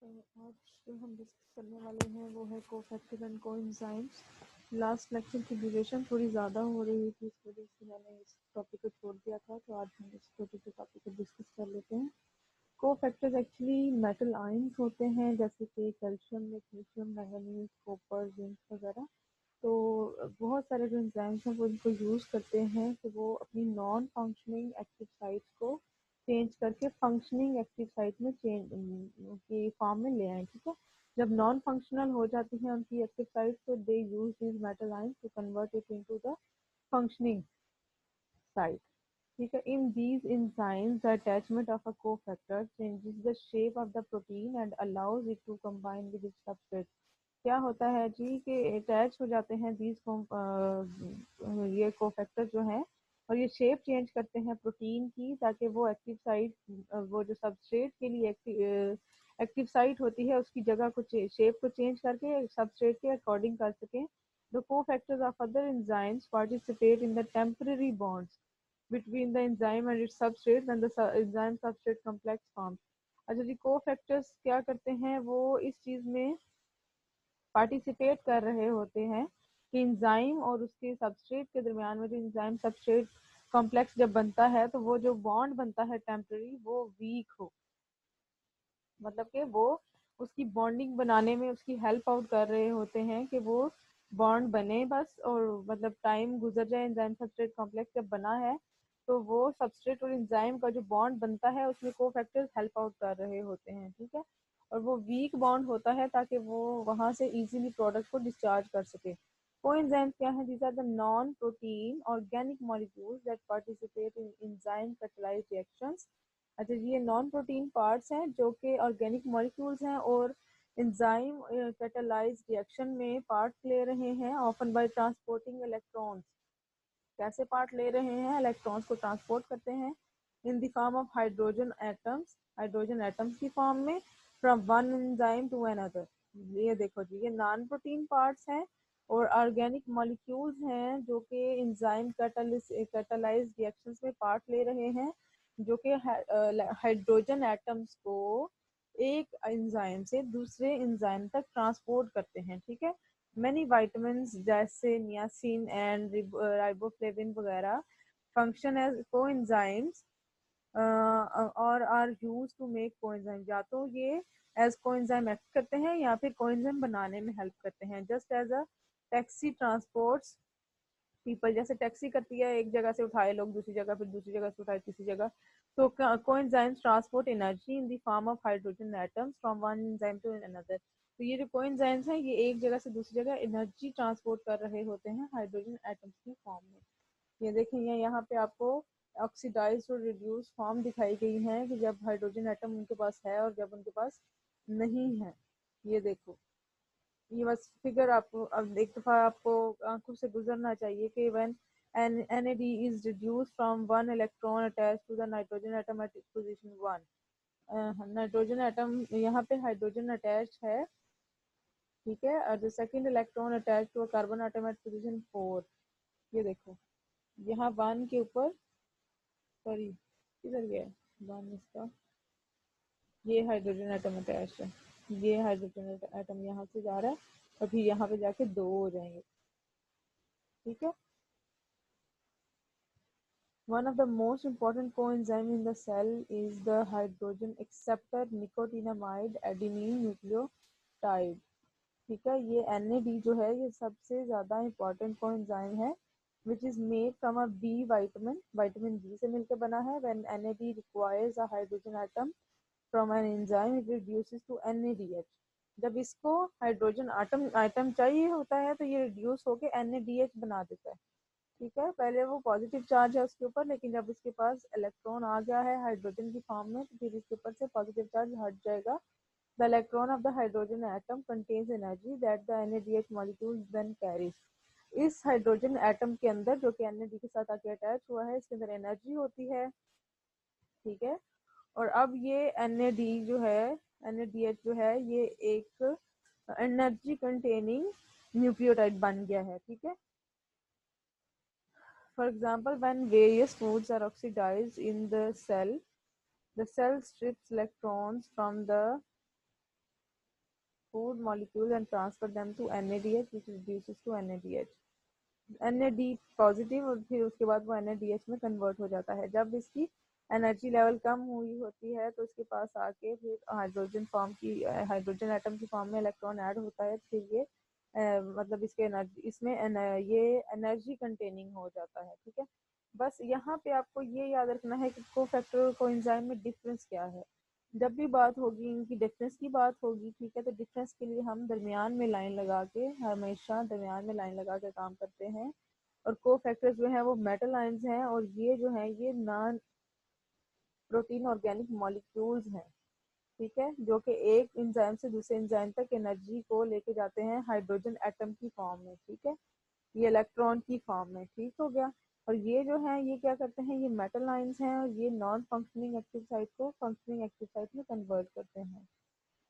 तो आज जो हम डिस्कस करने वाले हैं वो है cofactors and coenzymes. Last lecture की ड्यूरेशन थोड़ी ज़्यादा हो रही थी, इस वजह से मैंने इस टॉपिक को छोड़ दिया था। तो आज हम इस छोटे से टॉपिक को डिस्कस कर लेते हैं। कोफैक्टर्स एक्चुअली मेटल आयंस होते हैं, जैसे कि calcium, magnesium, manganese, copper, zinc वगैरह। तो बहुत सारे जो एंजाइम्स हैं वो इनको यूज़ करते हैं कि वो अपनी नॉन फंक्शनिंग एक्टिव साइट्स को चेंज करके फंक्शनिंग एक्टिव साइट में चेंज की फॉर्म में ले आए। ठीक है, जब नॉन फंक्शनल हो जाती हैं उनकी एक्टिव साइट, तो they use this metal ions to convert it into the functioning site. ठीक है, in these enzymes the attachment of a cofactor changes the shape of the protein and allows it to combine with its substrate। क्या होता है जी कि attach हो जाते हैं these ये कोफैक्टर जो हैं, और ये शेप चेंज करते हैं प्रोटीन की, ताकि वो एक्टिव साइट, वो जो सबस्ट्रेट के लिए एक्टिव साइट होती है उसकी जगह को शेप को चेंज करके सबस्ट्रेट के अकॉर्डिंग कर सकें। The cofactors of other enzymes participate in the temporary bonds between the enzyme and its substrate when the enzyme substrate complex forms। अच्छा जी, कोफैक्टर्स क्या करते हैं, वो इस चीज़ में पार्टिसिपेट कर रहे होते हैं कि एंजाइम और उसके सबस्ट्रेट के दरमियान में जो एंजाइम सबस्ट्रेट कॉम्प्लेक्स जब बनता है, तो वो जो बॉन्ड बनता है टेम्पररी, वो वीक हो। मतलब कि वो उसकी बॉन्डिंग बनाने में उसकी हेल्प आउट कर रहे होते हैं कि वो बॉन्ड बने बस, और मतलब टाइम गुजर जाए, एंजाइम सबस्ट्रेट कॉम्प्लेक्स जब बना है तो वो सबस्ट्रेट और एंजाइम का जो बॉन्ड बनता है उसमें कोफैक्टर्स हेल्प आउट कर रहे होते हैं। ठीक है, और वो वीक बॉन्ड होता है ताकि वो वहाँ से इजीली प्रोडक्ट को डिस्चार्ज कर सके। कोएंजाइम्स क्या है? These are the non protein organic molecules that participate in enzyme catalysed reactions. अच्छा जी, ये नॉन प्रोटीन पार्ट्स हैं जो कि ऑर्गेनिक मॉलिक्यूल्स हैं और एंजाइम कैटालाइज रिएक्शन में पार्ट ले रहे हैं, ऑफन बाय ट्रांसपोर्टिंग इलेक्ट्रॉन्स। कैसे पार्ट ले रहे हैं? इलेक्ट्रॉन्स को ट्रांसपोर्ट करते हैं in the form of hydrogen atoms की फॉर्म में, from one enzyme to another. ये देखो जी, ये नॉन प्रोटीन पार्ट्स हैं और ऑर्गेनिक मॉलिक्यूल्स हैं जो कि एंजाइम कैटालाइज रिएक्शंस में पार्ट ले रहे हैं, जो कि हाइड्रोजन एटम्स को एक एंजाइम से दूसरे एंजाइम तक ट्रांसपोर्ट करते हैं। ठीक है, मैनी वाइटामिन्स जैसे नियासिन एंड राइबोफ्लेविन वगैरह फंक्शन एज कोएंजाइम्स और are use to make coenzyme. या तो ये एज कोएंजाइम एक्ट करते हैं या फिर कोएंजाइम बनाने में हेल्प करते हैं। Just as a taxi transports people, जैसे टैक्सी करती है, एक जगह से उठाए लोग दूसरी जगह, फिर दूसरी जगह से उठाए तीसरी जगह। तो coenzymes transport energy in the form of hydrogen atoms from one enzyme to another. तो ये जो कोएंजाइम्स हैं, ये एक जगह से दूसरी जगह एनर्जी ट्रांसपोर्ट कर रहे होते हैं हाइड्रोजन एटम्स की फॉर्म में। ये देखेंगे यहाँ पे आपको ऑक्सीडाइज्ड और रिड्यूस फॉर्म दिखाई गई है कि जब हाइड्रोजन एटम उनके पास है और जब उनके पास नहीं है। ये देखो, ये बस फिगर आपको अब एक दफ़ा आपको आंखों से गुजरना चाहिए कि when NAD is reduced from one electron attached to the nitrogen atom at position 1। Nitrogen atom यहाँ पे हाइड्रोजन अटैच है, ठीक है, और the second electron attach to a carbon atom at position 4। ये देखो, यहाँ 1 के ऊपर, सॉरी किधर गया 1 इसका, ये हाइड्रोजन एटम अटैच है, ये हाइड्रोजन एटम यहाँ से जा रहा है और फिर यहाँ पे जाके 2 हो जाएंगे। ठीक है, one of the most important coenzyme in the cell is the hydrogen acceptor nicotinamide adenine nucleotide। ठीक है, ये NAD जो है ये सबसे ज़्यादा इम्पोर्टेंट कोएंजाइम है which is made from a B vitamin, vitamin B से मिलकर बना है। when NAD requires a hydrogen atom from an enzyme it reduces to NADH। जब इसको हाइड्रोजन आइटम चाहिए होता है तो ये रिड्यूस होके NADH बना देता है। ठीक है, पहले वो पॉजिटिव चार्ज है उसके ऊपर, लेकिन जब इसके पास इलेक्ट्रॉन आ गया है हाइड्रोजन की फॉर्म में, तो फिर इसके ऊपर से पॉजिटिव चार्ज हट जाएगा। The electron of the hydrogen atom contains energy that the NADH molecule then carries. इस हाइड्रोजन एटम के अंदर जो कि NAD के साथ आके अटैच हुआ है, इसके अंदर एनर्जी होती है। ठीक है, और अब ये NAD जो है, NADH जो है, ये एक एनर्जी कंटेनिंग न्यूक्लियोटाइड बन गया है। ठीक है, for example when various foods are oxidized in the cell, The cell strips electrons from the food molecule and transfer them to NADH, which reduces to NADH. NAD positive और फिर उसके बाद वो NADH में कन्वर्ट हो जाता है। जब इसकी एनर्जी लेवल कम हुई होती है तो इसके पास आके फिर हाइड्रोजन एटम की फॉर्म में इलेक्ट्रॉन ऐड होता है, फिर ये मतलब इसके एनर्जी इसमें ये एनर्जी कंटेनिंग हो जाता है। ठीक है, बस यहाँ पे आपको ये याद रखना है कि कोफैक्टर और कोएंजाइम में डिफरेंस क्या है। जब भी बात होगी इनकी डिफरेंस की बात होगी, ठीक है, तो डिफरेंस के लिए हम दरमियान में लाइन लगा के, हमेशा दरमियान में लाइन लगा के काम करते हैं। और कोफैक्टर्स जो हैं वो मेटल आयंस हैं, और ये जो हैं ये नॉन प्रोटीन ऑर्गेनिक मॉलिक्यूल्स हैं। ठीक है, जो कि एक एंजाइम से दूसरे एंजाइम तक एनर्जी को लेके जाते हैं हाइड्रोजन एटम की फॉर्म में। ठीक है, ये इलेक्ट्रॉन की फॉर्म में। ठीक हो गया। और ये जो है ये क्या करते हैं, ये मेटल आयंस हैं और ये नॉन फंक्शनिंग एक्टिव साइट को फंक्शनिंग एक्टिव साइट में कन्वर्ट करते हैं।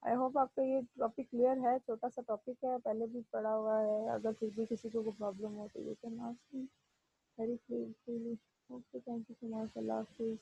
आई होप आपका ये टॉपिक क्लियर है। छोटा सा टॉपिक है, पहले भी पढ़ा हुआ है। अगर फिर भी किसी को प्रॉब्लम हो तो you can ask me very freely. Okay, thank you so much. अल्लाह हाफिज़।